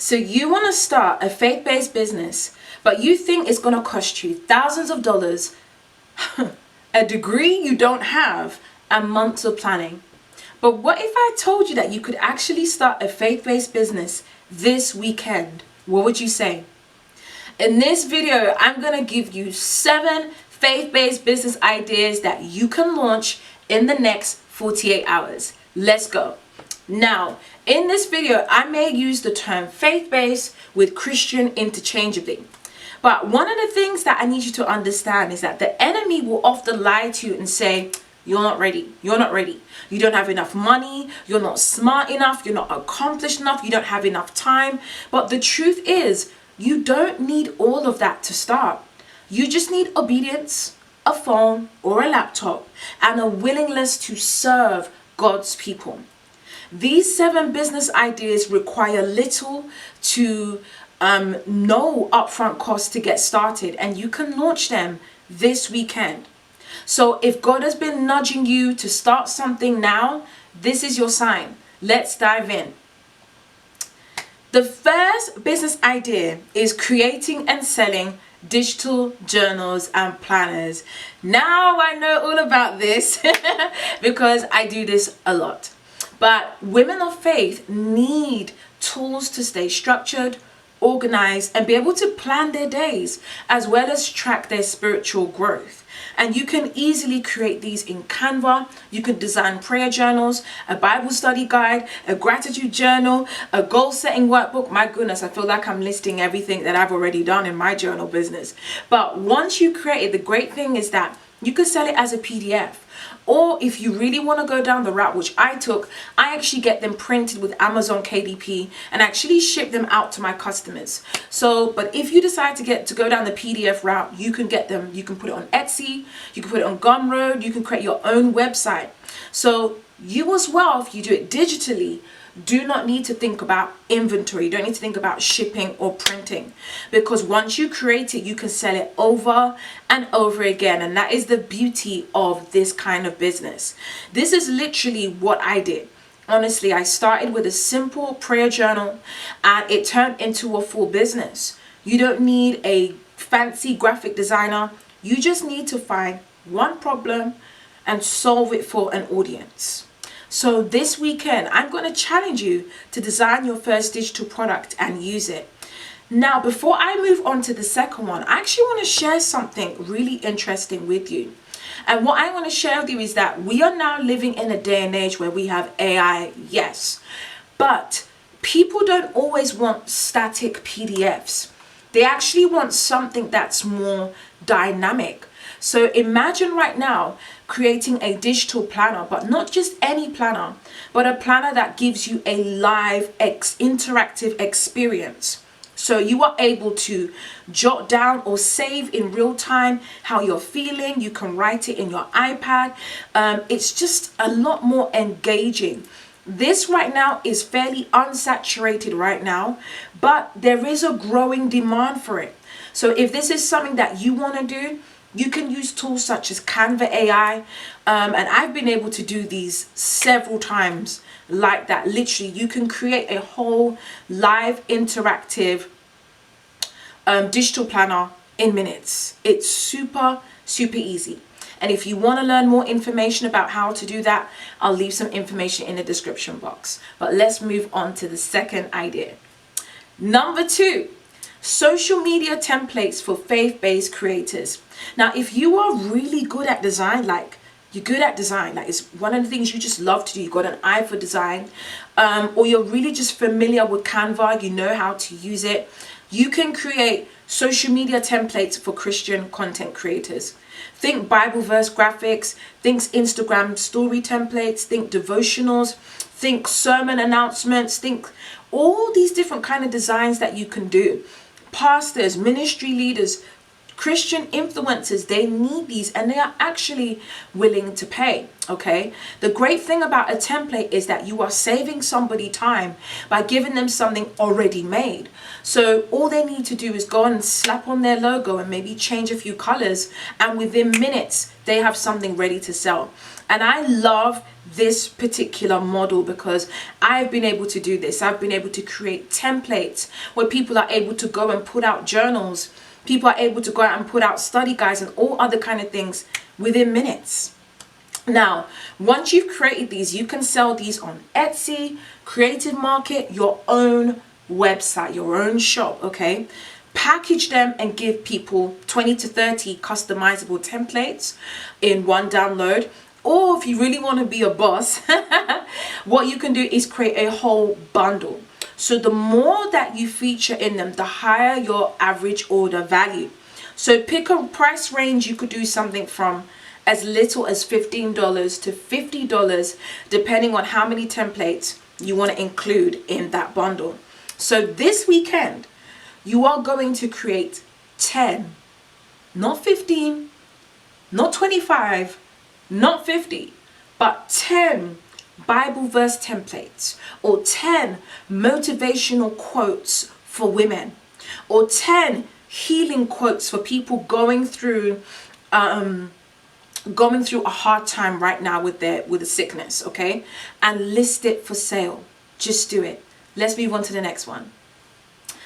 So you want to start a faith-based business, but you think it's going to cost you thousands of dollars, a degree you don't have, and months of planning. But what if I told you that you could actually start a faith-based business this weekend? What would you say? In this video, I'm going to give you 7 faith-based business ideas that you can launch in the next 48 hours. Let's go. Now, in this video, I may use the term faith-based with Christian interchangeably. But one of the things that I need you to understand is that the enemy will often lie to you and say, you're not ready. You're not ready. You don't have enough money. You're not smart enough. You're not accomplished enough. You don't have enough time. But the truth is, you don't need all of that to start. You just need obedience, a phone or a laptop, and a willingness to serve God's people. These 7 business ideas require little to no upfront cost to get started, and you can launch them this weekend. So if God has been nudging you to start something now, this is your sign. Let's dive in. The first business idea is creating and selling digital journals and planners. Now I know all about this because I do this a lot. But women of faith need tools to stay structured, organized, and be able to plan their days, as well as track their spiritual growth. And you can easily create these in Canva. You can design prayer journals, a Bible study guide, a gratitude journal, a goal setting workbook. My goodness, I feel like I'm listing everything that I've already done in my journal business. But once you create it, the great thing is that you can sell it as a PDF. Or if you really want to go down the route which I took, I actually get them printed with Amazon KDP and actually ship them out to my customers. So, but if you decide to go down the PDF route, you can get them. You can put it on Etsy, you can put it on Gumroad, you can create your own website. So you as well, if you do it digitally, do not need to think about inventory. You don't need to think about shipping or printing, because once you create it, you can sell it over and over again. And that is the beauty of this kind of business. This is literally what I did. Honestly, I started with a simple prayer journal and it turned into a full business. You don't need a fancy graphic designer. You just need to find one problem and solve it for an audience. So this weekend, I'm going to challenge you to design your first digital product and use it. Now, before I move on to the second one, I actually want to share something really interesting with you. And what I want to share with you is that we are now living in a day and age where we have AI, yes. But people don't always want static PDFs. They actually want something that's more dynamic. So imagine right now creating a digital planner, but not just any planner, but a planner that gives you a live interactive experience. So you are able to jot down or save in real time how you're feeling. You can write it in your iPad. It's just a lot more engaging. This right now is fairly unsaturated right now, but there is a growing demand for it. So if this is something that you want to do, you can use tools such as Canva AI, and I've been able to do these several times like that. Literally, you can create a whole live interactive digital planner in minutes. It's super, super easy. And if you want to learn more information about how to do that, I'll leave some information in the description box. But let's move on to the second idea. Number 2. Social media templates for faith-based creators. Now, if you are really good at design, like it's one of the things you just love to do, you've got an eye for design, or you're really just familiar with Canva, you know how to use it, you can create social media templates for Christian content creators. Think Bible verse graphics, think Instagram story templates, think devotionals, think sermon announcements, think all these different kind of designs that you can do. Pastors, ministry leaders, Christian influencers, they need these and they are actually willing to pay. Okay, the great thing about a template is that you are saving somebody time by giving them something already made. So all they need to do is go and slap on their logo and maybe change a few colors, and within minutes they have something ready to sell. And I love this particular model because I've been able to do this. I've been able to create templates where people are able to go and put out journals. People are able to go out and put out study guides and all other kind of things within minutes. Now, once you've created these, you can sell these on Etsy, Creative Market, your own website, your own shop, okay? Package them and give people 20 to 30 customizable templates in one download. Or if you really want to be a boss, what you can do is create a whole bundle. So the more that you feature in them, the higher your average order value. So pick a price range. You could do something from as little as $15 to $50, depending on how many templates you want to include in that bundle. So this weekend, you are going to create 10, not 15, not 25, not 50, but 10 Bible verse templates, or 10 motivational quotes for women, or 10 healing quotes for people going through a hard time right now with a sickness, okay? And list it for sale. Just do it. Let's move on to the next one.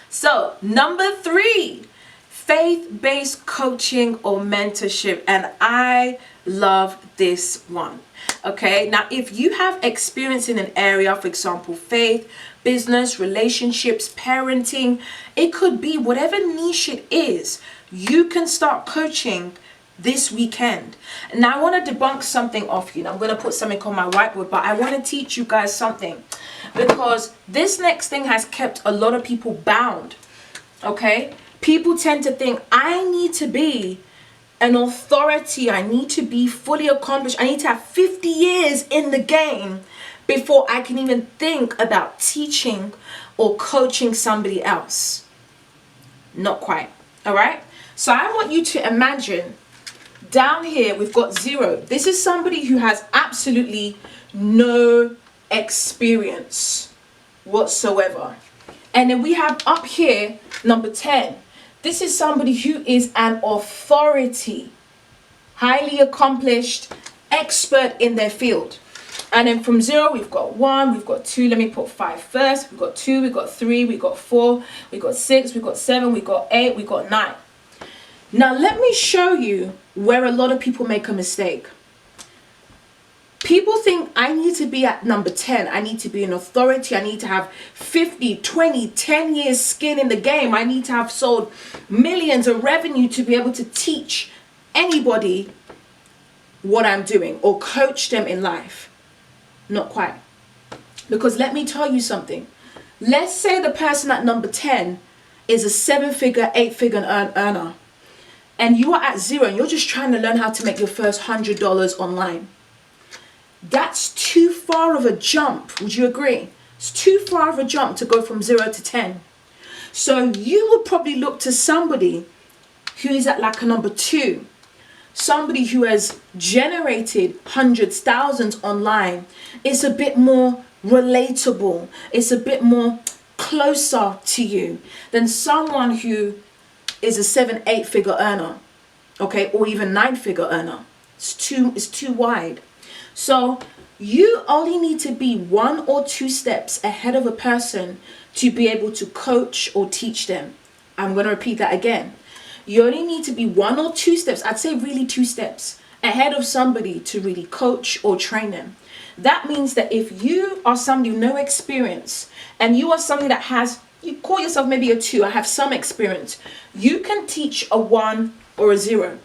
So, number 3, faith-based coaching or mentorship, and I love this one. Okay, now if you have experience in an area, for example, faith, business, relationships, parenting, it could be whatever niche it is, you can start coaching this weekend. Now I want to debunk something off you. Now I'm going to put something on my whiteboard, but I want to teach you guys something, because this next thing has kept a lot of people bound. Okay, people tend to think, I need to be an authority, I need to be fully accomplished, I need to have 50 years in the game before I can even think about teaching or coaching somebody else. Not quite. All right, so I want you to imagine down here we've got 0. This is somebody who has absolutely no experience whatsoever. And then we have up here number 10. This is somebody who is an authority, highly accomplished, expert in their field. And then from 0, we've got 1, we've got 2. Let me put 5 first. We've got 2, we've got 3, we've got 4, we've got 6, we've got 7, we've got 8, we've got 9. Now let me show you where a lot of people make a mistake. People think I need to be at number 10. I need to be an authority. I need to have 50, 20, 10 years skin in the game. I need to have sold millions of revenue to be able to teach anybody what I'm doing or coach them in life. Not quite. Because let me tell you something. Let's say the person at number 10 is a 7-figure, 8-figure earner, and you are at 0 and you're just trying to learn how to make your first $100 online. That's too far of a jump. Would you agree? It's too far of a jump to go from 0 to 10. So you would probably look to somebody who is at like a number 2. Somebody who has generated hundreds, thousands online. It's a bit more relatable. It's a bit more closer to you than someone who is a 7, 8-figure earner. Okay, or even 9-figure earner. It's too wide. So you only need to be 1 or 2 steps ahead of a person to be able to coach or teach them. I'm going to repeat that again. You only need to be 1 or 2 steps, I'd say really 2 steps, ahead of somebody to really coach or train them. That means that if you are somebody with no experience and you are somebody that has, you call yourself maybe a 2, I have some experience, you can teach a 1 or a 0.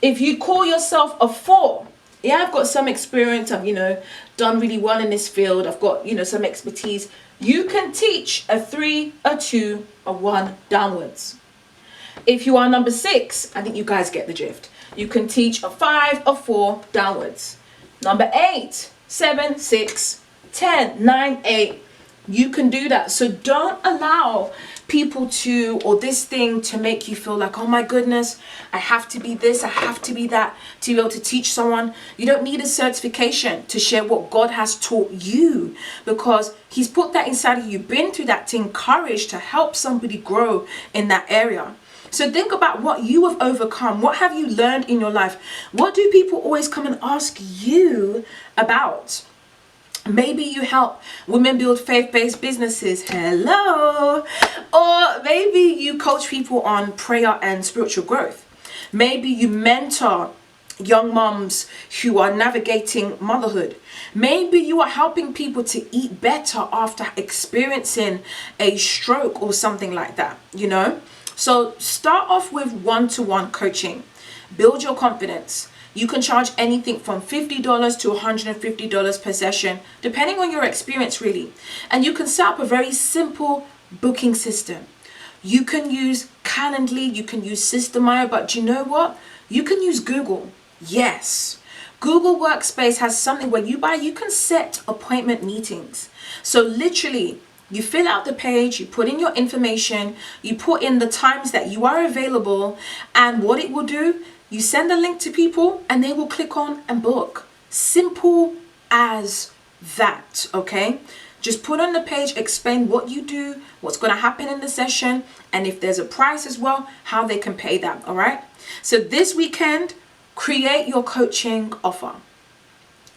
If you call yourself a 4, yeah, I've got some experience, I've, done really well in this field, I've got, some expertise. You can teach a 3, a 2, a 1 downwards. If you are number 6, I think you guys get the drift. You can teach a 5, a 4 downwards. Number 8, 7, 6, 10, 9, 8. You can do that. So don't allow people to, or this thing to make you feel like, oh my goodness, I have to be this, I have to be that to be able to teach someone. You don't need a certification to share what God has taught you, because he's put that inside of you. You've been through that to encourage, to help somebody grow in that area. So think about what you have overcome. What have you learned in your life? What do people always come and ask you about? Maybe you help women build faith-based businesses. Hello. Or maybe you coach people on prayer and spiritual growth. Maybe you mentor young moms who are navigating motherhood. Maybe you are helping people to eat better after experiencing a stroke or something like that, you know? So start off with one-to-one coaching. Build your confidence. You can charge anything from $50 to $150 per session, depending on your experience, really. And you can set up a very simple booking system. You can use Calendly, you can use System.io, but do you know what? You can use Google. Yes. Google Workspace has something where you can set appointment meetings. So literally, you fill out the page, you put in your information, you put in the times that you are available, and what it will do, you send a link to people and they will click on and book. Simple as that, okay? Just put on the page, explain what you do, what's going to happen in the session, and if there's a price as well, how they can pay that, all right? So this weekend, create your coaching offer.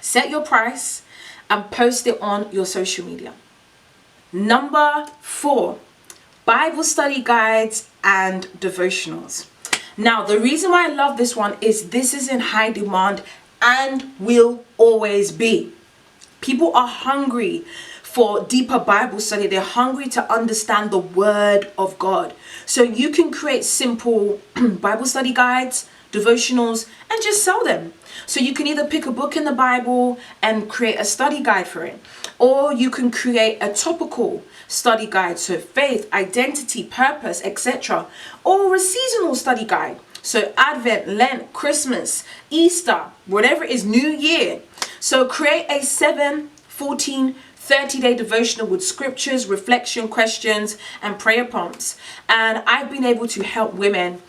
Set your price and post it on your social media. Number 4, Bible study guides and devotionals. Now, the reason why I love this one is this is in high demand and will always be. People are hungry for deeper Bible study. They're hungry to understand the Word of God. So you can create simple Bible study guides, devotionals, and just sell them. So you can either pick a book in the Bible and create a study guide for it, or you can create a topical study guide, so faith, identity, purpose, etc., or a seasonal study guide, so Advent, Lent, Christmas, Easter, whatever it is, New Year. So create a 7, 14, 30-day devotional with scriptures, reflection questions, and prayer prompts. And I've been able to help women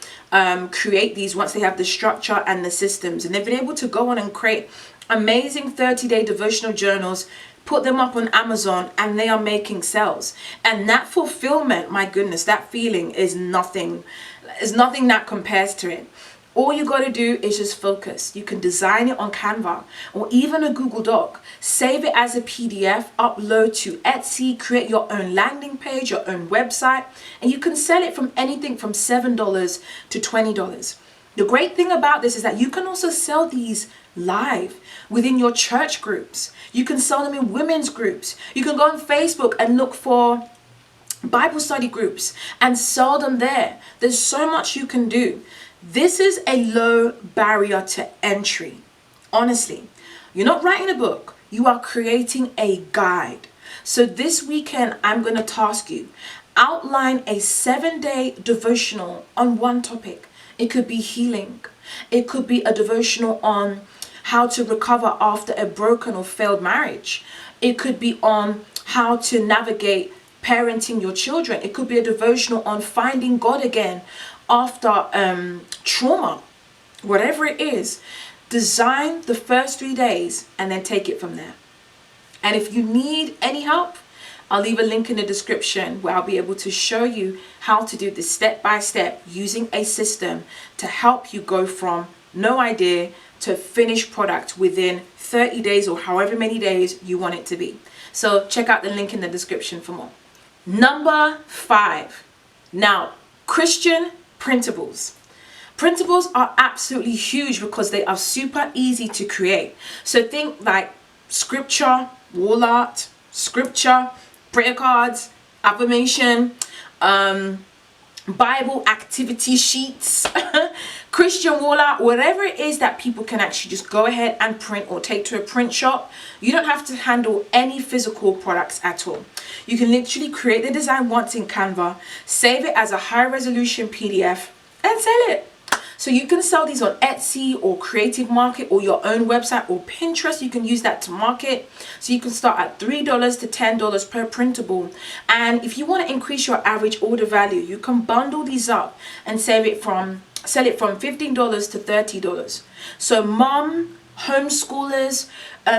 create these once they have the structure and the systems, and they've been able to go on and create amazing 30-day devotional journals, put them up on Amazon, and they are making sales. And that fulfillment, my goodness, that feeling is nothing that compares to it. All you got to do is just focus. You can design it on Canva or even a Google Doc. Save it as a PDF, upload to Etsy, create your own landing page, your own website, and you can sell it from anything from $7 to $20. The great thing about this is that you can also sell these live within your church groups. You can sell them in women's groups. You can go on Facebook and look for Bible study groups and sell them there. There's so much you can do. This is a low barrier to entry. Honestly, you're not writing a book. You are creating a guide. So this weekend, I'm going to task you, outline a 7-day devotional on one topic. It could be healing. It could be a devotional on how to recover after a broken or failed marriage. It could be on how to navigate parenting your children. It could be a devotional on finding God again after trauma. Whatever it is, design the first 3 days and then take it from there. And if you need any help, I'll leave a link in the description where I'll be able to show you how to do this step by step using a system to help you go from no idea to finished product within 30 days or however many days you want it to be. So check out the link in the description for more. Number 5. Now, Christian printables. Printables are absolutely huge because they are super easy to create. So think like scripture, wall art, scripture, prayer cards, affirmation, Bible activity sheets, Christian wall art, whatever it is that people can actually just go ahead and print or take to a print shop. You don't have to handle any physical products at all. You can literally create the design once in Canva, save it as a high resolution PDF and sell it. So you can sell these on Etsy or Creative Market or your own website or Pinterest. You can use that to market. So you can start at $3 to $10 per printable. And if you want to increase your average order value, you can bundle these up and sell it from $15 to $30. So mom, homeschoolers,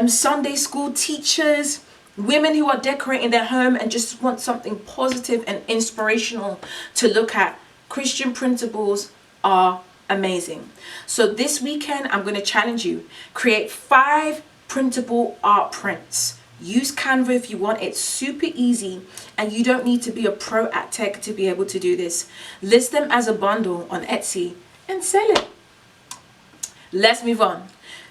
Sunday school teachers, women who are decorating their home and just want something positive and inspirational to look at, Christian printables are amazing. So this weekend, I'm going to challenge you. Create 5 printable art prints. Use Canva if you want. It's super easy and you don't need to be a pro at tech to be able to do this. List them as a bundle on Etsy and sell it. Let's move on.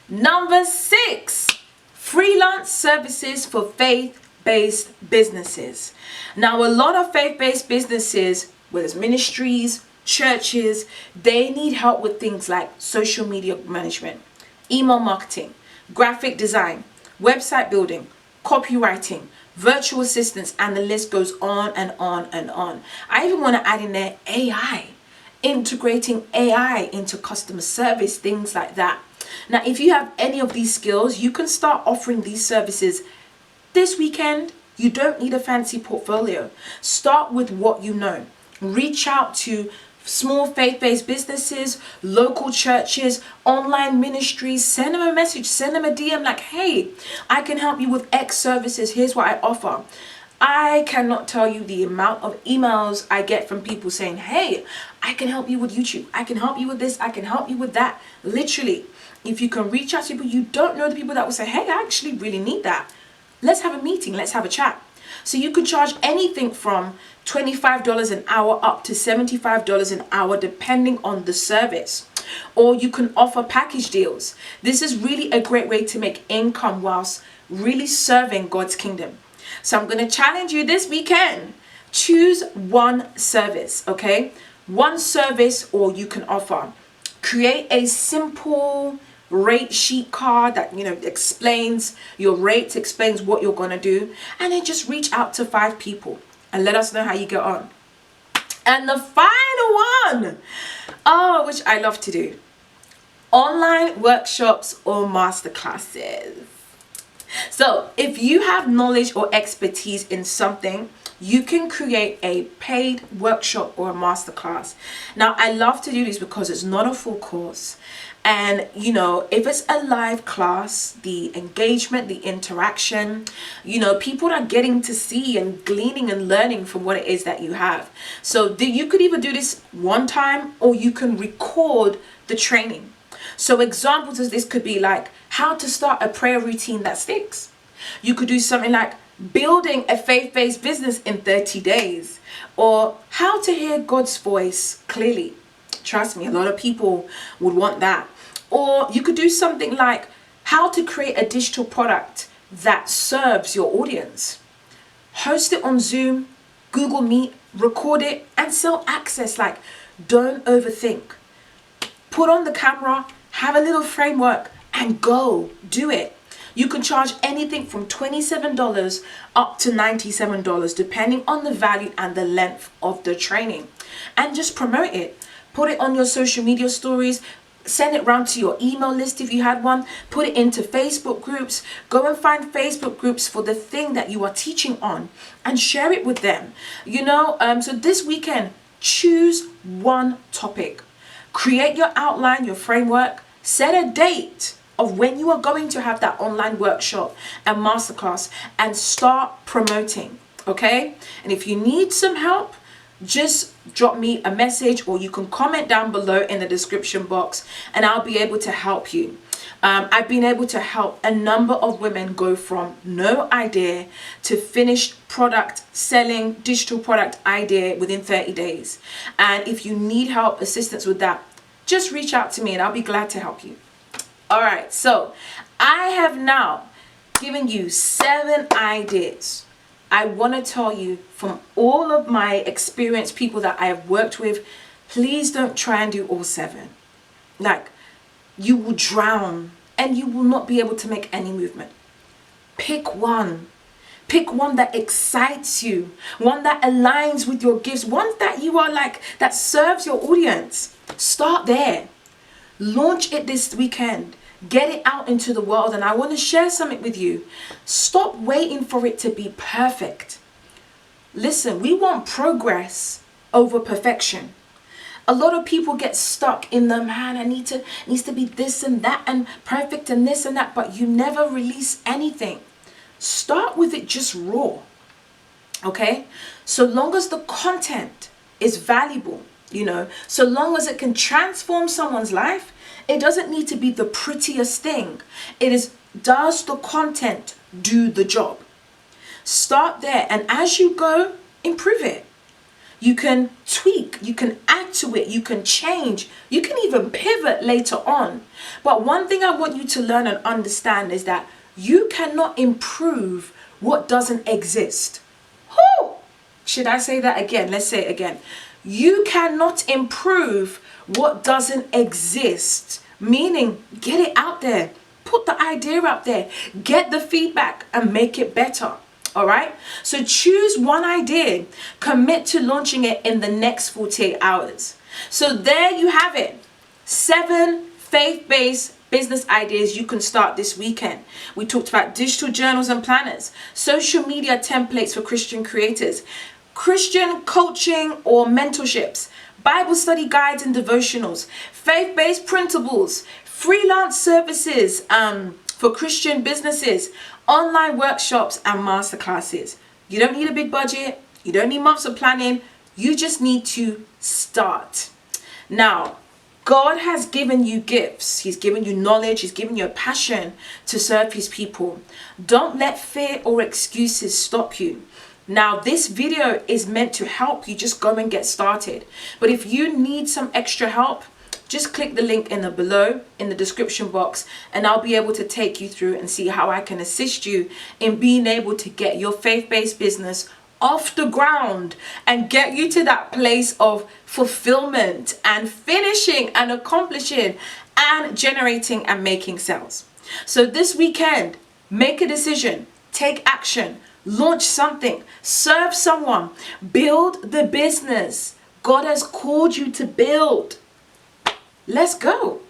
Number 6, freelance services for faith-based businesses. Now, a lot of faith-based businesses, whether it's ministries, churches, they need help with things like social media management, email marketing, graphic design, website building, copywriting, virtual assistants, and the list goes on and on and on. I even want to add in there AI, integrating AI into customer service, things like that. Now, if you have any of these skills, you can start offering these services this weekend. You don't need a fancy portfolio. Start with what you know. Reach out to small faith-based businesses, local churches, online ministries. Send them a message, send them a DM like, hey, I can help you with X services. Here's what I offer. I cannot tell you the amount of emails I get from people saying, hey, I can help you with YouTube. I can help you with this. I can help you with that. Literally, if you can reach out to people, you don't know the people that will say, hey, I actually really need that. Let's have a meeting. Let's have a chat. So you could charge anything from $25 an hour up to $75 an hour, depending on the service. Or you can offer package deals. This is really a great way to make income whilst really serving God's kingdom. So I'm going to challenge you this weekend. Choose one service, okay? One service, or you can offer. Create a simple rate sheet card that, explains your rates, explains what you're going to do. And then just reach out to 5 people and let us know how you get on. And the final one, which I love to do, online workshops or masterclasses. So if you have knowledge or expertise in something, you can create a paid workshop or a masterclass. Now, I love to do this because it's not a full course. And, if it's a live class, the engagement, the interaction, people are getting to see and gleaning and learning from what it is that you have. So you could either do this one time or you can record the training. So examples of this could be like how to start a prayer routine that sticks. You could do something like building a faith-based business in 30 days, or how to hear God's voice clearly. Trust me, a lot of people would want that. Or you could do something like how to create a digital product that serves your audience. Host it on Zoom, Google Meet, record it, and sell access. Like, don't overthink. Put on the camera, have a little framework, and go do it. You can charge anything from $27 up to $97, depending on the value and the length of the training. And just promote it. Put it on your social media stories. Send it round to your email list if you had one. Put it into Facebook groups. Go and find Facebook groups for the thing that you are teaching on and share it with them. So this weekend, choose one topic. Create your outline, your framework. Set a date of when you are going to have that online workshop and masterclass and start promoting, okay? And if you need some help, just drop me a message, or you can comment down below in the description box and I'll be able to help you. I've been able to help a number of women go from no idea to finished product selling, digital product idea within 30 days. And if you need help, assistance with that, just reach out to me and I'll be glad to help you. All right, so I have now given you 7 ideas. I want to tell you from all of my experienced people that I have worked with, please don't try and do all 7. Like, you will drown and you will not be able to make any movement. Pick one. Pick one that excites you, one that aligns with your gifts, one that you are like, that serves your audience. Start there. Launch it this weekend. Get it out into the world. And I want to share something with you. Stop waiting for it to be perfect. Listen, we want progress over perfection. A lot of people get stuck in the, man, needs to be this and that and perfect and this and that, but you never release anything. Start with it just raw. Okay? So long as the content is valuable, so long as it can transform someone's life, it doesn't need to be the prettiest thing. It is, does the content do the job? Start there, and as you go, improve it. You can tweak, you can add to it, you can change, you can even pivot later on. But one thing I want you to learn and understand is that you cannot improve what doesn't exist. Whoo! Should I say that again? Let's say it again. You cannot improve what doesn't exist. Meaning, get it out there. Put the idea out there. Get the feedback and make it better. All right? So choose one idea. Commit to launching it in the next 48 hours. So there you have it. 7 faith-based business ideas you can start this weekend. We talked about digital journals and planners, social media templates for Christian creators, Christian coaching or mentorships, Bible study guides and devotionals, faith-based printables, freelance services for Christian businesses, online workshops and masterclasses. You don't need a big budget. You don't need months of planning. You just need to start. Now, God has given you gifts. He's given you knowledge. He's given you a passion to serve his people. Don't let fear or excuses stop you. Now, this video is meant to help you just go and get started. But if you need some extra help, just click the link in the below in the description box, and I'll be able to take you through and see how I can assist you in being able to get your faith-based business off the ground and get you to that place of fulfillment and finishing and accomplishing and generating and making sales. So this weekend, make a decision, take action, launch something, serve someone, build the business God has called you to build. Let's go.